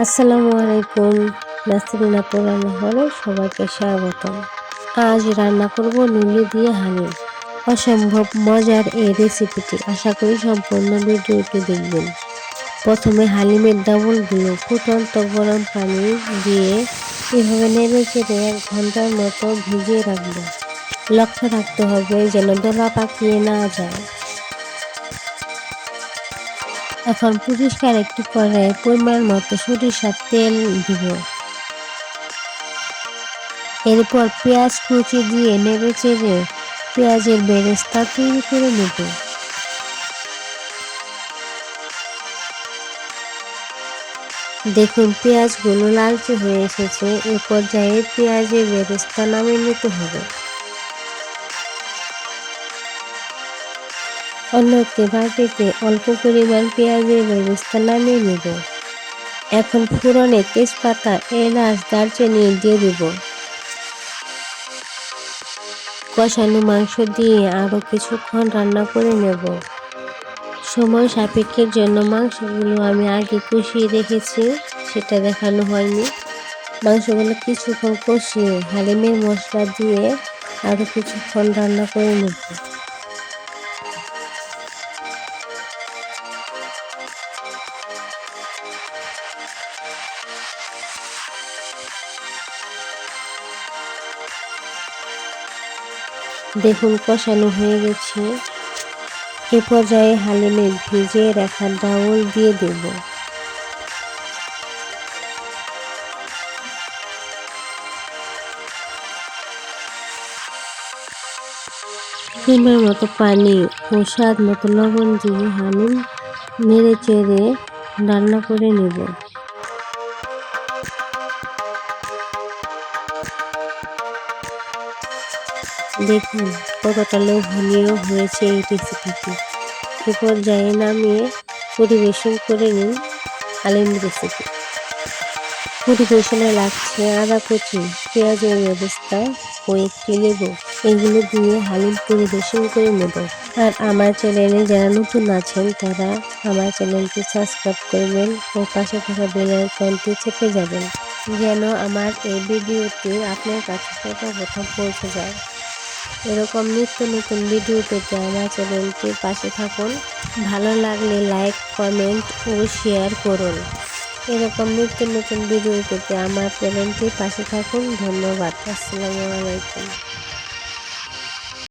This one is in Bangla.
আসসালামু আলাইকুম। নাসরিন আপুর রান্নাঘরে সবাইকে স্বাগতম। আজ রান্না করব লুলি দিয়ে হালিম। অসম্ভব মজার এই রেসিপিটি, আশা করি সম্পূর্ণ ভিডিওটি দেখবেন। প্রথমে হালিমের ডাউলগুলো ফুটন্ত গরম পানি দিয়ে এভাবে নেড়ে চেড়ে 1 ঘন্টার মতো ভিজিয়ে রাখবো। লক্ষ্য রাখতে হবে যেন দলা পাকিয়ে না যায়। এখন পরিষ্কার একটি কড়াইয়ে পরিমাণ মতো সরিষার তেল দিব। এরপর পেঁয়াজ কুচি দিয়ে নেড়ে চেড়ে পেঁয়াজের বেরেস্তা তৈরি করে নেব। দেখুন পেঁয়াজগুলো লালচে হয়ে এসেছে। এ পর্যায়ে পেঁয়াজের বেরেস্তা নামিয়ে নিতে হবে। অন্য একটি বাটিতে অল্প পরিমাণ পেঁয়াজের বেরেস্তা নামিয়ে নেব। এখন ফোড়নে তেজপাতা, এলাচ, দারচিনি দিয়ে দিব। কষানো মাংস দিয়ে আরও কিছুক্ষণ রান্না করে নেব। সময় সাপেক্ষের জন্য মাংসগুলো আমি আগে কষিয়ে রেখেছি, সেটা দেখানো হয়নি। মাংসগুলো কিছুক্ষণ কষিয়ে হালিমের মশলা দিয়ে আরও কিছুক্ষণ রান্না করে নেব। দেখুন কষানো হয়ে গেছে। এ পর্যায়ে হালিমে ভিজিয়ে রাখা ডাউল দিয়ে দেব। পরিমাণ মতো পানি ও স্বাদ মতো লবণ দিয়ে হালিম নেড়ে চেড়ে রান্না করে নেব। দেখুন কতটা লোভনীয় হয়েছে এই রেসিপিটি। এ পর্যায়ে নামিয়ে পরিবেশন করে নিন হালিম রেসিপি। পরিবেশনে লাগছে আদা কুচি, পেঁয়াজের বেরেস্তা ও একটি লেবু। এগুলো দিয়ে হালিম পরিবেশন করে নেব। আর আমার চ্যানেলে যারা নতুন আছেন তারা আমার চ্যানেলটি সাবস্ক্রাইব করবেন ও পাশে থাকা বেল আইকনটি চেপে যাবেন, যেন আমার এই ভিডিওটি আপনার কাছে সর্বপ্রথম পৌঁছে যায়। এরকম নিত্য নতুন ভিডিও পেতে আমার চ্যানেলটির পাশে থাকুন। ভালো লাগলে লাইক, কমেন্ট ও শেয়ার করুন। এরকম নিত্য নতুন ভিডিও পেতে আমার চ্যানেলটির পাশে থাকুন। ধন্যবাদ। আসসালামু আলাইকুম।